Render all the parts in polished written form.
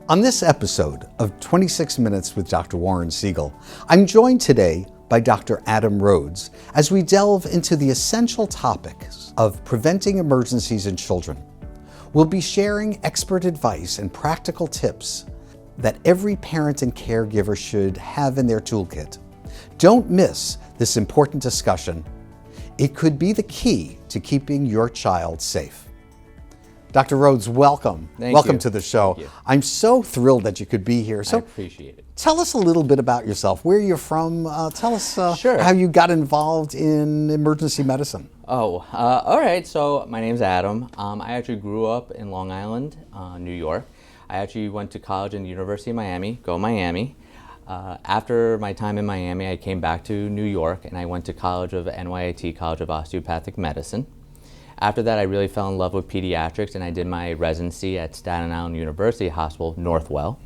On this episode of 26 Minutes with Dr. Warren Seigel, I'm joined today by Dr. Adam Rhodes as we delve into the essential topics of preventing emergencies in children. We'll be sharing expert advice and practical tips that every parent and caregiver should have in their toolkit. Don't miss this important discussion. It could be the key to keeping your child safe. Dr. Rhodes, welcome. Welcome to the show. I'm so thrilled that you could be here. So I appreciate it. Tell us a little bit about yourself, where you're from. Tell us Sure. how you got involved in emergency medicine. All right. So my name's Adam. I actually grew up in Long Island, New York. I actually went to college in the University of Miami, go Miami. After my time in Miami, I came back to New York and I went to College of NYIT, College of Osteopathic Medicine. After that, I really fell in love with pediatrics and I did my residency at Staten Island University Hospital, Northwell.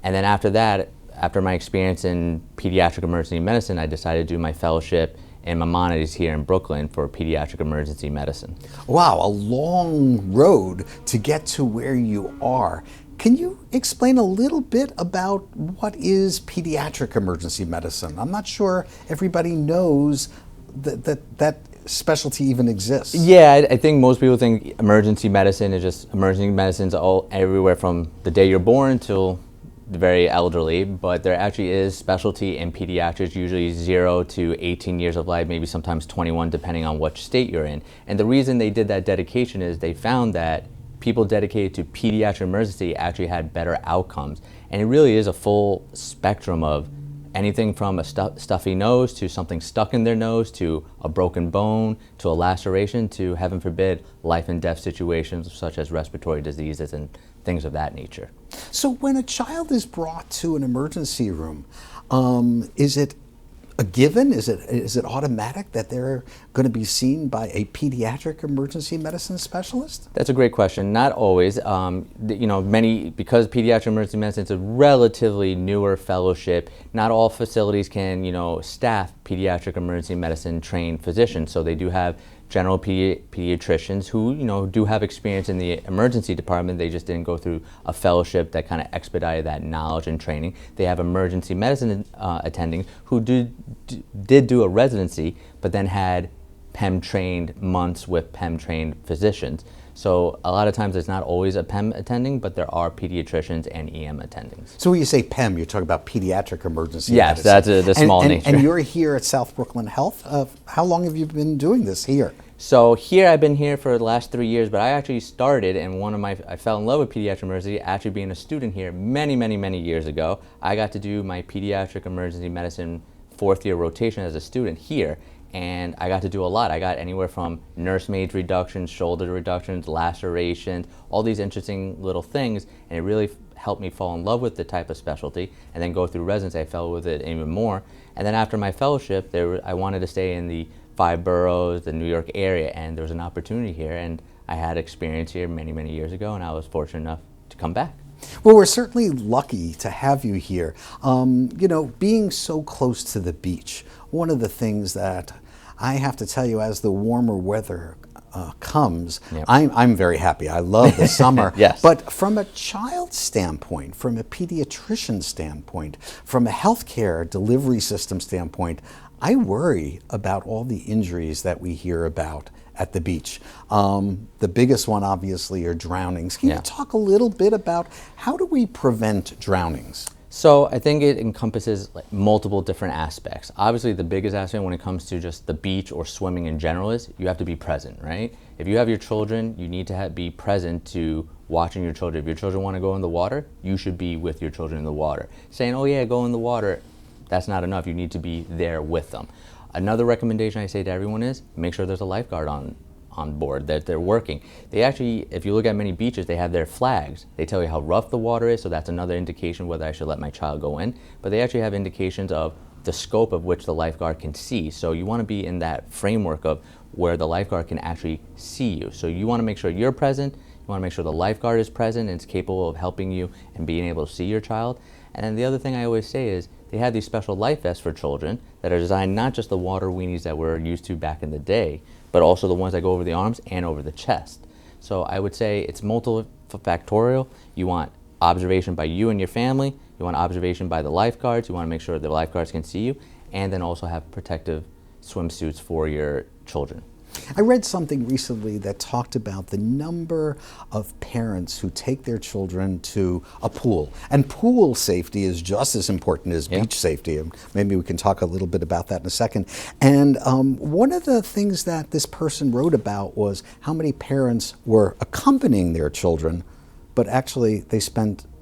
And then after that, after my experience in pediatric emergency medicine, I decided to do my fellowship in Maimonides here in Brooklyn for pediatric emergency medicine. Wow, a long road to get to where you are. Can you explain a little bit about what is pediatric emergency medicine? I'm not sure everybody knows that specialty even exists. Yeah, I think most people think emergency medicine is just emergency medicine's all everywhere from the day you're born till the very elderly, but there actually is specialty in pediatrics, usually 0 to 18 years of life, maybe sometimes 21 depending on which state you're in. And the reason they did that dedication is they found that people dedicated to pediatric emergency actually had better outcomes. And it really is a full spectrum of anything from a stuffy nose to something stuck in their nose to a broken bone to a laceration to, heaven forbid, life and death situations such as respiratory diseases and things of that nature. So when a child is brought to an emergency room, is it a given? Is it automatic that they're going to be seen by a pediatric emergency medicine specialist? That's a great question. Not always. Because pediatric emergency medicine is a relatively newer fellowship, not all facilities can, staff pediatric emergency medicine trained physicians. So they do have general pediatricians who, do have experience in the emergency department. They just didn't go through a fellowship that kind of expedited that knowledge and training. They have emergency medicine attendings who did do a residency, but then had PEM trained months with PEM trained physicians. So a lot of times it's not always a PEM attending, but there are pediatricians and EM attendings. So when you say PEM, you're talking about pediatric emergency medicine. Yes, that's the small nature. And you're here at South Brooklyn Health. How long have you been doing this here? So here I've been here for the last 3 years, but I actually started and I fell in love with pediatric emergency actually being a student here many years ago. I got to do my pediatric emergency medicine 4th year rotation as a student here. And I got to do a lot. I got anywhere from nursemaid reductions, shoulder reductions, lacerations, all these interesting little things. And it really helped me fall in love with the type of specialty. And then go through residency, I fell with it even more. And then after my fellowship, I wanted to stay in the 5 boroughs, the New York area. And there was an opportunity here. And I had experience here many years ago. And I was fortunate enough to come back. Well, we're certainly lucky to have you here. Being so close to the beach, one of the things that I have to tell you, as the warmer weather comes, Yep. I'm very happy. I love the summer. Yes. But from a child standpoint, from a pediatrician standpoint, from a healthcare delivery system standpoint, I worry about all the injuries that we hear about at the beach. The biggest one, obviously, are drownings. Can you talk a little bit about how do we prevent drownings? So I think it encompasses multiple different aspects. Obviously, the biggest aspect when it comes to just the beach or swimming in general is you have to be present, right? If you have your children, you need to be present to watching your children. If your children want to go in the water, you should be with your children in the water. Saying, oh yeah, go in the water, that's not enough. You need to be there with them. Another recommendation I say to everyone is make sure there's a lifeguard on board, that they're working. They actually, if you look at many beaches, they have their flags. They tell you how rough the water is, so that's another indication whether I should let my child go in. But they actually have indications of the scope of which the lifeguard can see. So you want to be in that framework of where the lifeguard can actually see you. So you want to make sure you're present, you want to make sure the lifeguard is present and is capable of helping you and being able to see your child. And then the other thing I always say is they have these special life vests for children that are designed not just the water weenies that we're used to back in the day, but also the ones that go over the arms and over the chest. So I would say it's multifactorial. You want observation by you and your family, you want observation by the lifeguards, you want to make sure the lifeguards can see you, and then also have protective swimsuits for your children. I read something recently that talked about the number of parents who take their children to a pool. And pool safety is just as important as beach safety. And maybe we can talk a little bit about that in a second. And one of the things that this person wrote about was how many parents were accompanying their children, but actually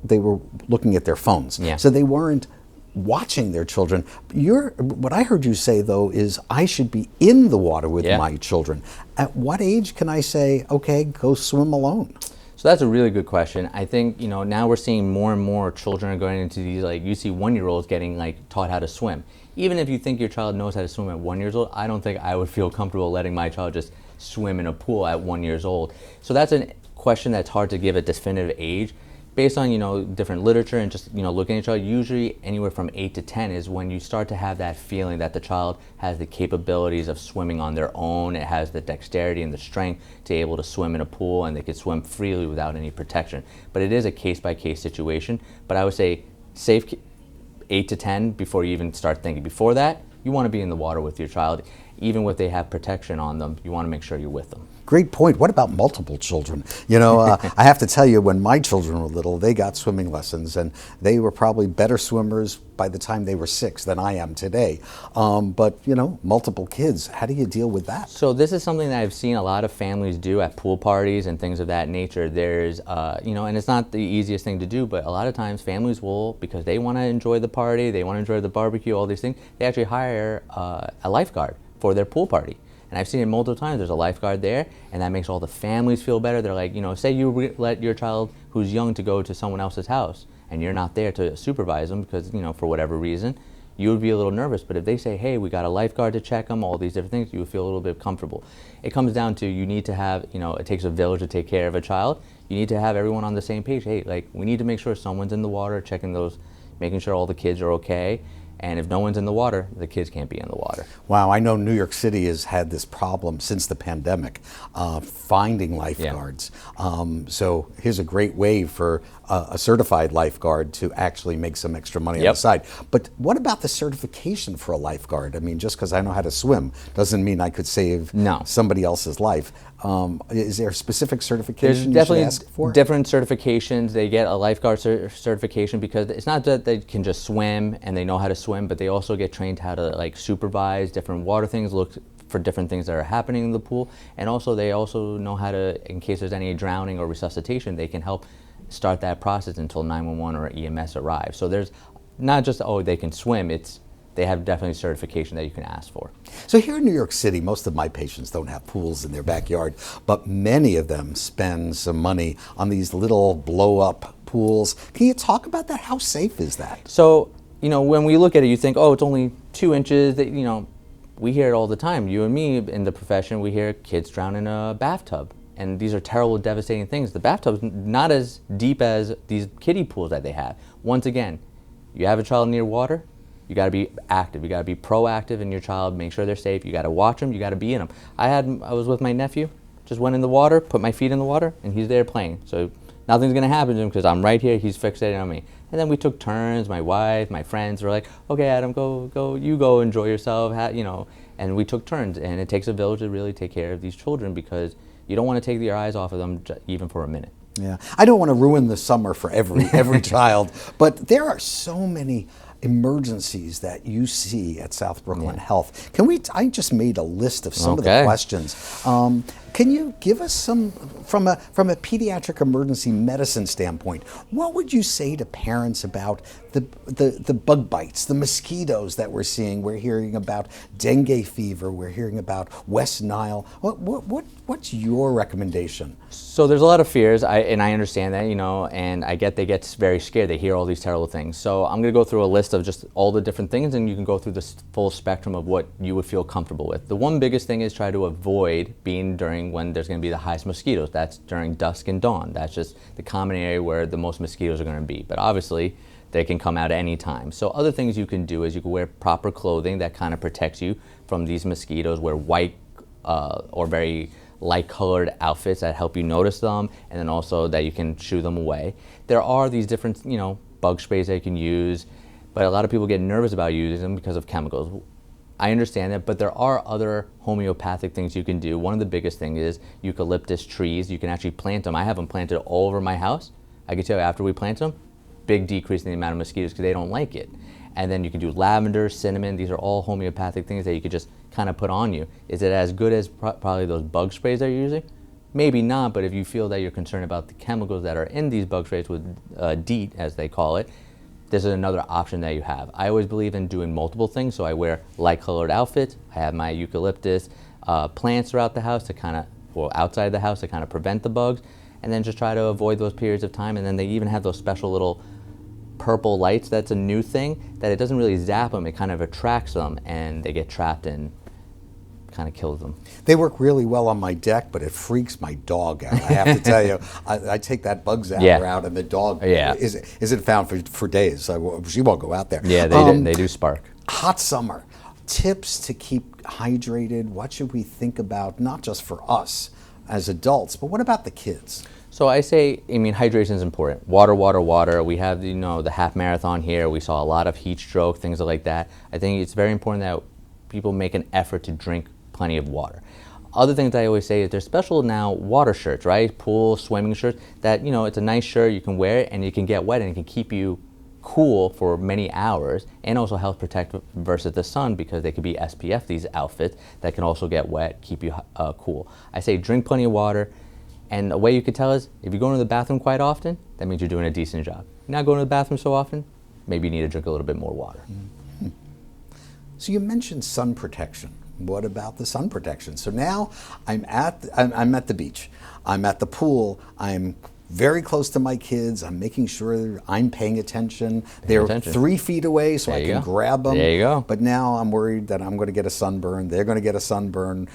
they were looking at their phones. Yeah. So they weren't watching their children. What I heard you say, though, is I should be in the water with my children. At what age can I say, okay, go swim alone? So that's a really good question. I think, now we're seeing more and more children are going into these, like, you see 1-year-olds getting taught how to swim. Even if you think your child knows how to swim at 1 year old, I don't think I would feel comfortable letting my child just swim in a pool at 1 year old. So that's a question that's hard to give a definitive age. Based on, different literature and just, looking at a child, usually anywhere from 8 to 10 is when you start to have that feeling that the child has the capabilities of swimming on their own. It has the dexterity and the strength to be able to swim in a pool, and they could swim freely without any protection. But it is a case-by-case situation. But I would say safe 8 to 10 before you even start thinking. Before that, you want to be in the water with your child. Even if they have protection on them, you want to make sure you're with them. Great point. What about multiple children? I have to tell you, when my children were little, they got swimming lessons, and they were probably better swimmers by the time they were 6 than I am today. But multiple kids, how do you deal with that? So this is something that I've seen a lot of families do at pool parties and things of that nature. There's, and it's not the easiest thing to do, but a lot of times families will, because they want to enjoy the party, they want to enjoy the barbecue, all these things, they actually hire a lifeguard for their pool party. And I've seen it multiple times. There's a lifeguard there, and that makes all the families feel better. They're like, say you let your child who's young to go to someone else's house, and you're not there to supervise them because, for whatever reason, you would be a little nervous. But if they say, hey, we got a lifeguard to check them, all these different things, you would feel a little bit comfortable. It comes down to you need to have, it takes a village to take care of a child. You need to have everyone on the same page. Hey, we need to make sure someone's in the water, checking those, making sure all the kids are okay. And if no one's in the water, the kids can't be in the water. Wow, I know New York City has had this problem since the pandemic, finding lifeguards. So here's a great way for a certified lifeguard to actually make some extra money on the side. But what about the certification for a lifeguard? I mean, just because I know how to swim doesn't mean I could save somebody else's life. Is there a specific certification There's you should ask for? Different certifications. They get a lifeguard certification because it's not that they can just swim and they know how to swim, but they also get trained how to supervise different water things, look for different things that are happening in the pool, and also they also know how to, in case there's any drowning or resuscitation, they can help start that process until 911 or EMS arrives. So there's not just, they can swim, they have definitely certification that you can ask for. So here in New York City, most of my patients don't have pools in their backyard, but many of them spend some money on these little blow-up pools. Can you talk about that? How safe is that? So, when we look at it, you think, it's only 2 inches. We hear it all the time. You and me in the profession, we hear kids drown in a bathtub. And these are terrible, devastating things. The bathtub's not as deep as these kiddie pools that they have. Once again, you have a child near water, you got to be active. You got to be proactive in your child, make sure they're safe. You got to watch them, you got to be in them. I was with my nephew, just went in the water, put my feet in the water, and he's there playing. So nothing's going to happen to him because I'm right here, he's fixated on me. And then we took turns, my wife, my friends were like, okay, Adam, you go enjoy yourself, and we took turns. And it takes a village to really take care of these children because you don't want to take your eyes off of them even for a minute. Yeah, I don't want to ruin the summer for every child, but there are so many emergencies that you see at South Brooklyn Health. I just made a list of some of the questions. Can you give us some, from a pediatric emergency medicine standpoint, what would you say to parents about the bug bites, the mosquitoes that we're seeing? We're hearing about dengue fever, we're hearing about West Nile. What's your recommendation? So there's a lot of fears, and I understand that, and I get they get very scared. They hear all these terrible things. So I'm going to go through a list of just all the different things, and you can go through the full spectrum of what you would feel comfortable with. The one biggest thing is try to avoid being during when there's going to be the highest mosquitoes. That's during dusk and dawn. That's just the common area where the most mosquitoes are going to be. But obviously, they can come out at any time. So other things you can do is you can wear proper clothing that kind of protects you from these mosquitoes. Wear white or very light colored outfits that help you notice them, and then also that you can shoo them away. There are these different, bug sprays that you can use, but a lot of people get nervous about using them because of chemicals. I understand that, but there are other homeopathic things you can do. One of the biggest things is eucalyptus trees. You can actually plant them. I have them planted all over my house. I can tell you, after we plant them, big decrease in the amount of mosquitoes because they don't like it. And then you can do lavender, cinnamon. These are all homeopathic things that you could just kind of put on you. Is it as good as probably those bug sprays that you're using? Maybe not, but if you feel that you're concerned about the chemicals that are in these bug sprays with DEET, as they call it, this is another option that you have. I always believe in doing multiple things, so I wear light colored outfits. I have my eucalyptus plants throughout the house to kind of, or outside the house to kind of prevent the bugs, and then just try to avoid those periods of time. And then they even have those special little purple lights. That's a new thing, that it doesn't really zap them, it kind of attracts them, and they get trapped and kind of kills them. They work really well on my deck, but it freaks my dog out. I have to tell you, I take that bug zapper out, and the dog isn't found for days. She won't go out there. Yeah, they do spark. Hot summer. Tips to keep hydrated. What should we think about, not just for us as adults, but what about the kids? So I mean, hydration is important. Water, water, water. We have, the half marathon here. We saw a lot of heat stroke, things like that. I think it's very important that people make an effort to drink plenty of water. Other things I always say is there's special now water shirts, right? Pool, swimming shirts that, it's a nice shirt, you can wear it and you can get wet and it can keep you cool for many hours, and also help protect versus the sun, because they could be SPF, these outfits that can also get wet, keep you cool. I say drink plenty of water, and a way you could tell is if you're going to the bathroom quite often, that means you're doing a decent job. If you're not going to the bathroom so often, maybe you need to drink a little bit more water. Mm-hmm. So you mentioned sun protection. What about the sun protection? So now I'm at the beach, I'm at the pool, I'm very close to my kids, I'm making sure I'm paying attention. They're 3 feet away so I can grab them. There you go. But now I'm worried that I'm going to get a sunburn, they're going to get a sunburn,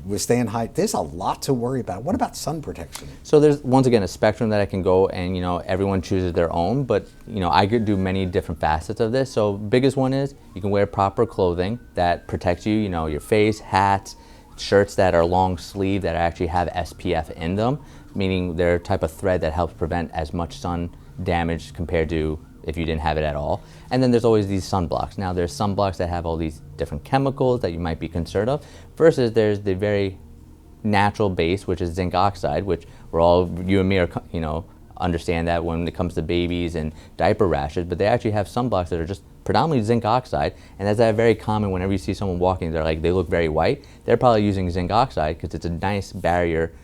we're staying high. There's a lot to worry about. What about sun protection? So there's, once again, a spectrum that I can go, and everyone chooses their own, but I could do many different facets of this. So biggest one is you can wear proper clothing that protects you, your face, hats, shirts that are long sleeve that actually have SPF in them, meaning they're a type of thread that helps prevent as much sun damage compared to if you didn't have it at all. And then there's always these sunblocks. Now there's sunblocks that have all these different chemicals that you might be concerned of, versus there's the very natural base, which is zinc oxide, which you and me are, understand that when it comes to babies and diaper rashes, but they actually have sunblocks that are just predominantly zinc oxide, and that's very common. Whenever you see someone walking, they look very white, they're probably using zinc oxide because it's a nice barrier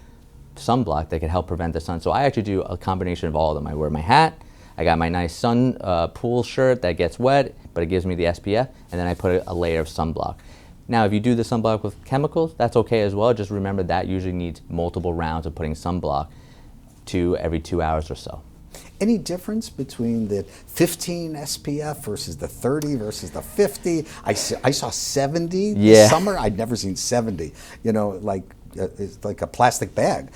sunblock that can help prevent the sun. So I actually do a combination of all of them. I wear my hat, I got my nice sun pool shirt that gets wet, but it gives me the SPF, and then I put a layer of sunblock. Now, if you do the sunblock with chemicals, that's okay as well. Just remember that usually needs multiple rounds of putting sunblock every 2 hours or so. Any difference between the 15 SPF versus the 30 versus the 50? I saw 70 this summer. I'd never seen 70. It's like a plastic bag.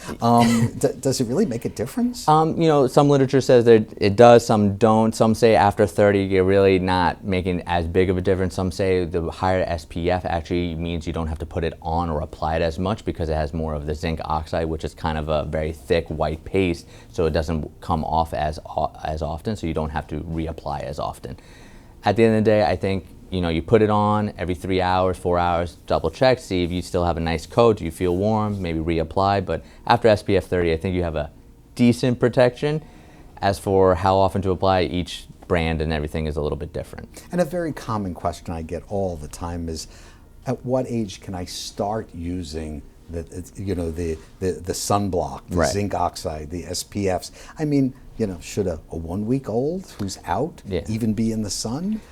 Does it really make a difference? Some literature says that it does, some don't. Some say after 30 you're really not making as big of a difference. Some say the higher SPF actually means you don't have to put it on or apply it as much because it has more of the zinc oxide, which is kind of a very thick white paste, so it doesn't come off as often, so you don't have to reapply as often. At the end of the day, I think you put it on every 3 hours, 4 hours, double check, see if you still have a nice coat, do you feel warm, maybe reapply. But after SPF 30, I think you have a decent protection. As for how often to apply, each brand and everything is a little bit different. And a very common question I get all the time is, at what age can I start using the sunblock, the zinc oxide, the SPFs? I mean, should a 1 week old who's out even be in the sun?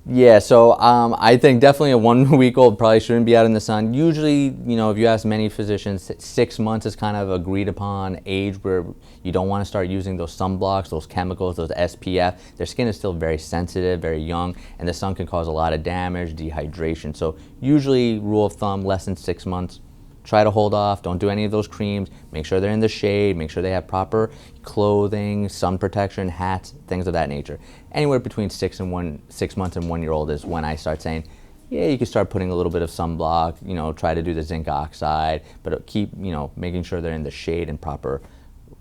Yeah, so I think definitely a 1 week old probably shouldn't be out in the sun. Usually, if you ask many physicians, 6 months is kind of agreed upon age where you don't want to start using those sunblocks, those chemicals, those SPF. Their skin is still very sensitive, very young, and the sun can cause a lot of damage, dehydration. So usually, rule of thumb, less than 6 months. Try to hold off, don't do any of those creams, make sure they're in the shade, make sure they have proper clothing, sun protection, hats, things of that nature. Anywhere between 6 months and 1 year old is when I start saying, yeah, you can start putting a little bit of sunblock, you know, try to do the zinc oxide, but keep, you know, making sure they're in the shade and proper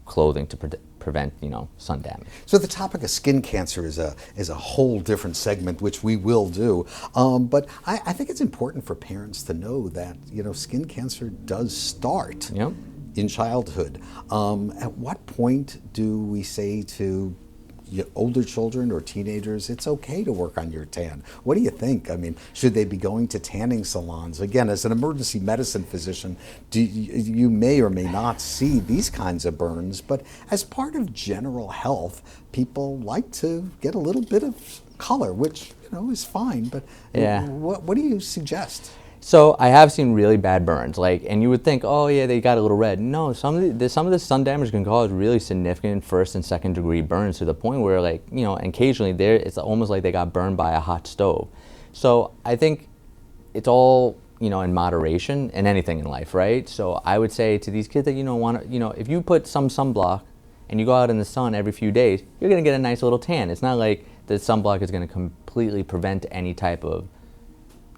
clothing to prevent, you know, sun damage. So the topic of skin cancer is a whole different segment, which we will do. But I think it's important for parents to know that, you know, skin cancer does start in childhood. At what point do we say to older children or teenagers, it's okay to work on your tan? What do you think? I mean, should they be going to tanning salons? Again, as an emergency medicine physician, you may or may not see these kinds of burns, but as part of general health, people like to get a little bit of color, which, you know, is fine, but what do you suggest? So I have seen really bad burns, like, and you would think, oh yeah, they got a little red. No, some of the sun damage can cause really significant first and second degree burns to the point where, like, you know, occasionally it's almost like they got burned by a hot stove. So I think it's all, you know, in moderation in anything in life, right? So I would say to these kids that, you know, if you put some sunblock and you go out in the sun every few days, you're gonna get a nice little tan. It's not like the sunblock is gonna completely prevent any type of,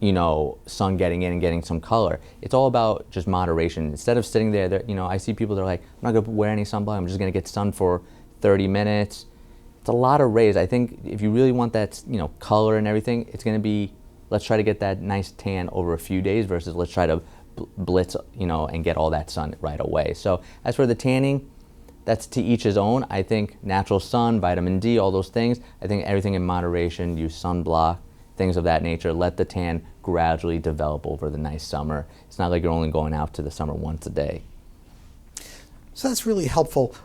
you know, sun getting in and getting some color. It's all about just moderation. Instead of sitting there, you know, I see people that are like, I'm not gonna wear any sunblock, I'm just gonna get sun for 30 minutes. It's a lot of rays. I think if you really want that, you know, color and everything, it's gonna be, let's try to get that nice tan over a few days versus let's try to blitz, you know, and get all that sun right away. So as for the tanning, that's to each his own. I think natural sun, vitamin D, all those things, I think everything in moderation, use sunblock, things of that nature. Let the tan gradually develop over the nice summer. It's not like you're only going out to the summer once a day. So that's really helpful.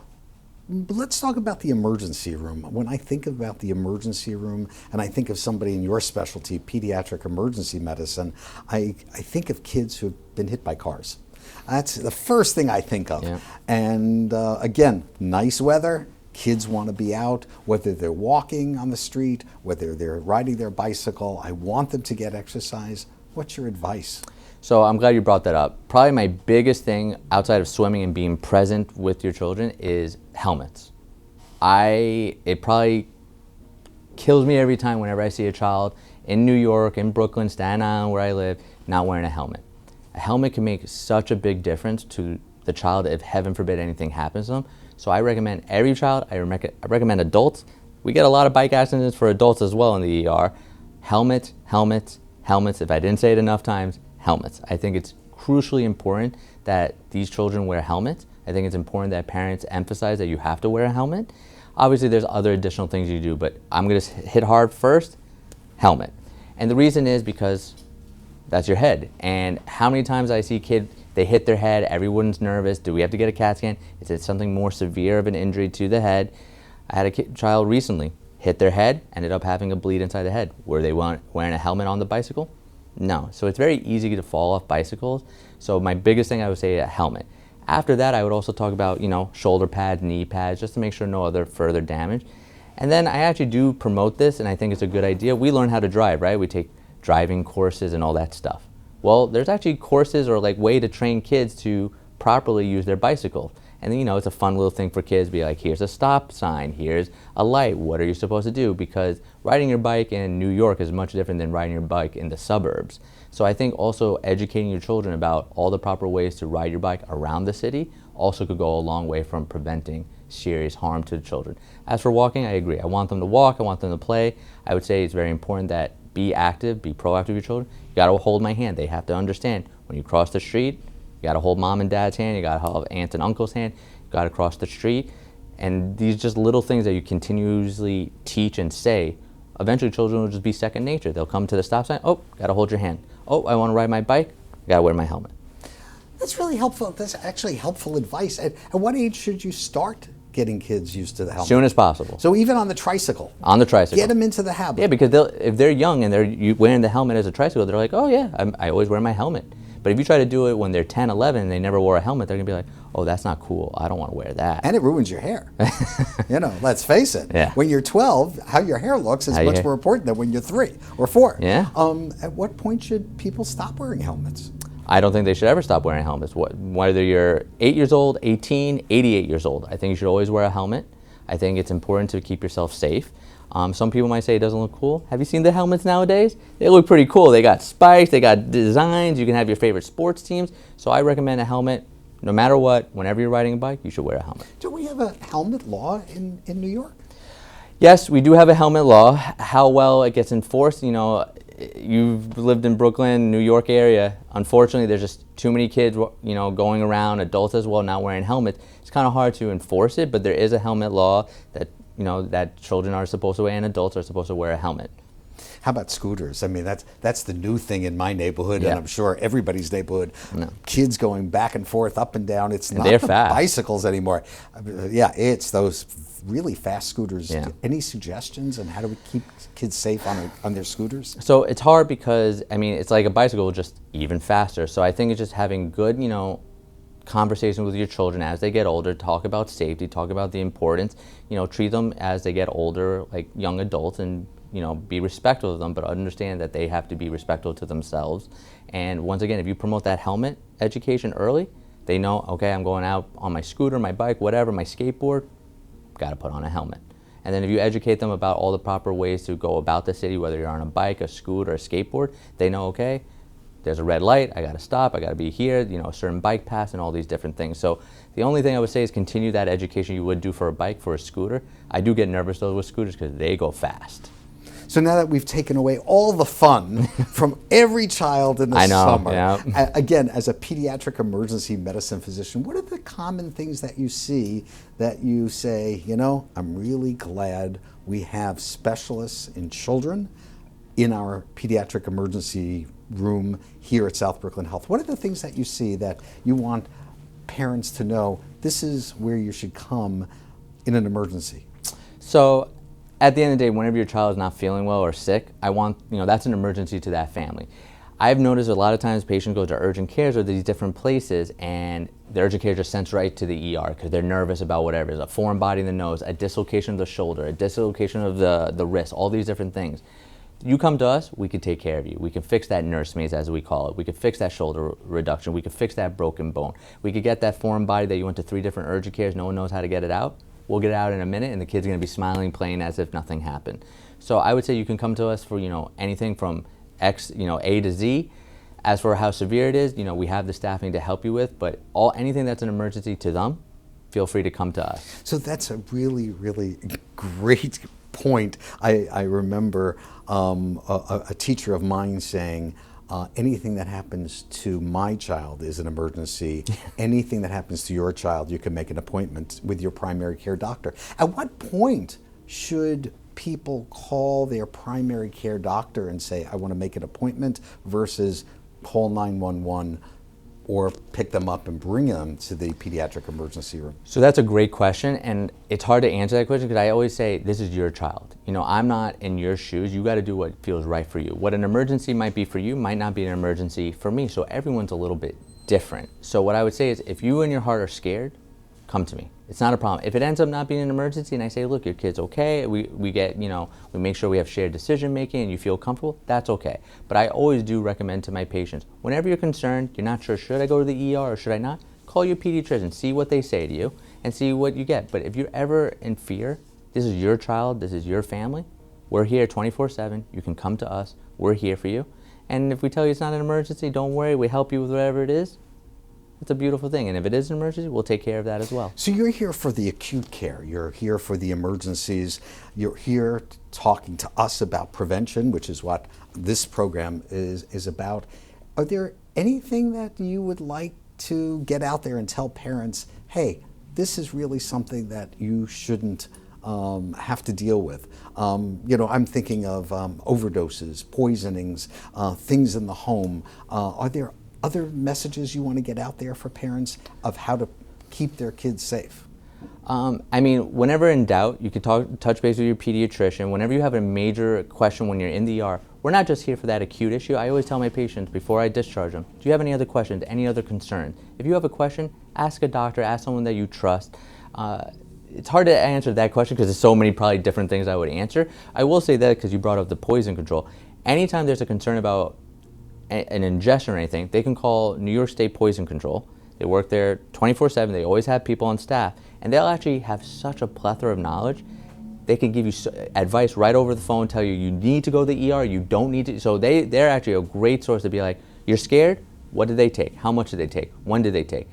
But let's talk about the emergency room. When I think about the emergency room and I think of somebody in your specialty, pediatric emergency medicine, I think of kids who have been hit by cars. That's the first thing I think of. Yeah. And again, nice weather. Kids want to be out, whether they're walking on the street, whether they're riding their bicycle. I want them to get exercise. What's your advice? So I'm glad you brought that up. Probably my biggest thing outside of swimming and being present with your children is helmets. It probably kills me every time whenever I see a child in New York, in Brooklyn, Staten Island, where I live, not wearing a helmet. A helmet can make such a big difference to the child if, heaven forbid, anything happens to them. So I recommend every child, I recommend adults. We get a lot of bike accidents for adults as well in the ER. Helmets, helmets, helmets. If I didn't say it enough times, helmets. I think it's crucially important that these children wear helmets. I think it's important that parents emphasize that you have to wear a helmet. Obviously, there's other additional things you do, but I'm going to hit hard first, helmet. And the reason is because that's your head. And how many times I see kids, they hit their head, everyone's nervous. Do we have to get a CAT scan? Is it something more severe of an injury to the head? I had a child recently hit their head, ended up having a bleed inside the head. Were they wearing a helmet on the bicycle? No. So it's very easy to fall off bicycles. So my biggest thing, I would say, a helmet. After that, I would also talk about, you know, shoulder pads, knee pads, just to make sure no other further damage. And then I actually do promote this, and I think it's a good idea. We learn how to drive, right? We take driving courses and all that stuff. Well, there's actually courses or like way to train kids to properly use their bicycle. And then, you know, it's a fun little thing for kids to be like, here's a stop sign, here's a light, what are you supposed to do? Because riding your bike in New York is much different than riding your bike in the suburbs. So I think also educating your children about all the proper ways to ride your bike around the city also could go a long way from preventing serious harm to the children. As for walking, I agree. I want them to walk, I want them to play. I would say it's very important that be active, be proactive with your children. You gotta hold my hand. They have to understand when you cross the street, you gotta hold mom and dad's hand, you gotta hold aunt and uncle's hand, you gotta cross the street. And these just little things that you continuously teach and say, eventually children will just be second nature. They'll come to the stop sign, oh, gotta hold your hand. Oh, I wanna ride my bike, gotta wear my helmet. That's really helpful. That's actually helpful advice. At what age should you start getting kids used to the helmet? As soon as possible. So even on the tricycle? On the tricycle. Get them into the habit. Yeah, because if they're young and they're wearing the helmet as a tricycle, they're like, oh yeah, I always wear my helmet. But if you try to do it when they're 10, 11, and they never wore a helmet, they're gonna be like, oh, that's not cool, I don't wanna wear that. And it ruins your hair. You know, let's face it. Yeah. When you're 12, how your hair looks is much more important than when you're 3 or 4. Yeah. At what point should people stop wearing helmets? I don't think they should ever stop wearing helmets. Whether you're 8 years old, 18, 88 years old, I think you should always wear a helmet. I think it's important to keep yourself safe. Some people might say it doesn't look cool. Have you seen the helmets nowadays? They look pretty cool. They got spikes, they got designs, you can have your favorite sports teams. So I recommend a helmet, no matter what, whenever you're riding a bike, you should wear a helmet. Do we have a helmet law in New York? Yes, we do have a helmet law. How well it gets enforced, you know, you've lived in Brooklyn, New York area. Unfortunately, there's just too many kids, you know, going around, adults as well, not wearing helmets. It's kind of hard to enforce it, but there is a helmet law that, you know, that children are supposed to wear and adults are supposed to wear a helmet. How about scooters? I mean, that's the new thing in my neighborhood, Yeah. and I'm sure everybody's neighborhood. No. Kids going back and forth, up and down. It's not they're the fast. bicycles anymore. Yeah, it's those really fast scooters. Yeah. Any suggestions on how do we keep kids safe on their scooters? So it's hard because, I mean, it's like a bicycle, just even faster. So I think it's just having good, you know, conversation with your children as they get older, talk about safety, talk about the importance, you know, treat them as they get older like young adults, and you know, be respectful of them, but understand that they have to be respectful to themselves. And once again, if you promote that helmet education early, they know, okay, I'm going out on my scooter, my bike, whatever, my skateboard, got to put on a helmet. And then if you educate them about all the proper ways to go about the city, whether you're on a bike, a scooter, a skateboard, they know, okay, there's a red light, I got to stop, I got to be here, you know, a certain bike pass and all these different things. So the only thing I would say is continue that education you would do for a bike, for a scooter. I do get nervous though with scooters because they go fast. So now that we've taken away all the fun from every child in the I know, summer, yeah. Again, as a pediatric emergency medicine physician, what are the common things that you see that you say, you know, I'm really glad we have specialists in children in our pediatric emergency room here at South Brooklyn Health? What are the things that you see that you want parents to know this is where you should come in an emergency? So at the end of the day, whenever your child is not feeling well or sick, I want, you know, that's an emergency to that family. I've noticed a lot of times patients go to urgent cares or these different places, and the urgent care just sends right to the ER because they're nervous about whatever. There's a foreign body in the nose, a dislocation of the shoulder, a dislocation of the wrist, all these different things. You come to us, we can take care of you. We can fix that nursemaid, as we call it. We can fix that shoulder reduction. We can fix that broken bone. We could get that foreign body that you went to 3 different urgent cares, no one knows how to get it out. We'll get it out in a minute, and the kid's gonna be smiling, playing as if nothing happened. So I would say you can come to us for, you know, anything from X, you know, A to Z. As for how severe it is, you know, we have the staffing to help you with, but anything that's an emergency to them, feel free to come to us. So that's a really, really great point. I remember a teacher of mine saying, anything that happens to my child is an emergency. Anything that happens to your child, you can make an appointment with your primary care doctor. At what point should people call their primary care doctor and say, I want to make an appointment, versus call 911 or pick them up and bring them to the pediatric emergency room? So that's a great question, and it's hard to answer that question because I always say, this is your child. You know, I'm not in your shoes. You got to do what feels right for you. What an emergency might be for you might not be an emergency for me, so everyone's a little bit different. So what I would say is, if you and your heart are scared, come to me. It's not a problem. If it ends up not being an emergency and I say, look, your kid's okay, we get, you know, we make sure we have shared decision making and you feel comfortable, that's okay. But I always do recommend to my patients, whenever you're concerned, you're not sure, should I go to the ER or should I not? Call your pediatrician, see what they say to you and see what you get. But if you're ever in fear, this is your child, this is your family, we're here 24/7, you can come to us, we're here for you. And if we tell you it's not an emergency, don't worry, we help you with whatever it is. It's a beautiful thing, and if it is an emergency, we'll take care of that as well. So you're here for the acute care, you're here for the emergencies, you're here talking to us about prevention, which is what this program is about. Are there anything that you would like to get out there and tell parents, hey, this is really something that you shouldn't have to deal with? You know, I'm thinking of overdoses, poisonings, things in the home. Are there other messages you want to get out there for parents of how to keep their kids safe? I mean, whenever in doubt, you can touch base with your pediatrician. Whenever you have a major question when you're in the ER, we're not just here for that acute issue. I always tell my patients before I discharge them, do you have any other questions, any other concerns? If you have a question, ask a doctor, ask someone that you trust. It's hard to answer that question because there's so many probably different things I would answer. I will say that because you brought up the poison control. Anytime there's a concern about an ingestion or anything, they can call New York State Poison Control. They work there 24/7. They always have people on staff, and they'll actually have such a plethora of knowledge. They can give you advice right over the phone, tell you you need to go to the ER, you don't need to. So they're actually a great source to be like, you're scared? What did they take? How much did they take? When did they take?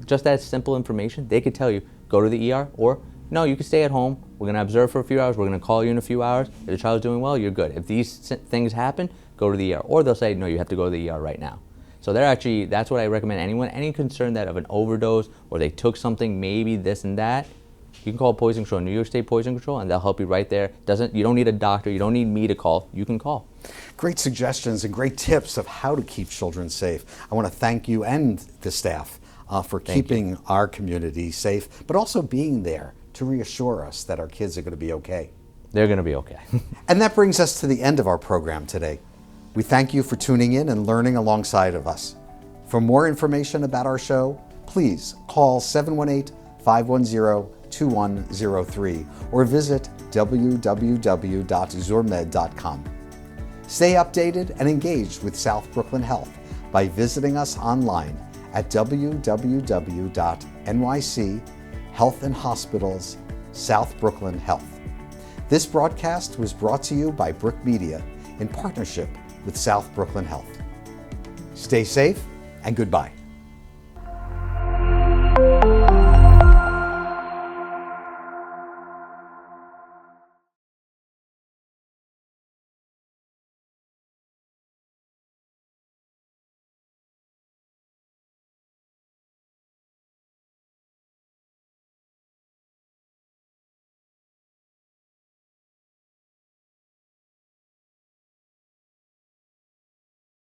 Just that simple information, they could tell you, go to the ER, or no, you can stay at home. We're going to observe for a few hours. We're going to call you in a few hours. If the child's doing well, you're good. If these things happen, go to the ER. Or they'll say, no, you have to go to the ER right now. So that's what I recommend anyone, any concern that of an overdose or they took something, maybe this and that, you can call Poison Control, New York State Poison Control, and they'll help you right there. You don't need a doctor, you don't need me to call, you can call. Great suggestions and great tips of how to keep children safe. I want to thank you and the staff for keeping our community safe, but also being there to reassure us that our kids are going to be okay. They're going to be okay. And that brings us to the end of our program today. We thank you for tuning in and learning alongside of us. For more information about our show, please call 718-510-2103 or visit www.zurmed.com. Stay updated and engaged with South Brooklyn Health by visiting us online at www.nyc Health and Hospitals South Brooklyn Health. This broadcast was brought to you by Brick Media in partnership with South Brooklyn Health. Stay safe and goodbye.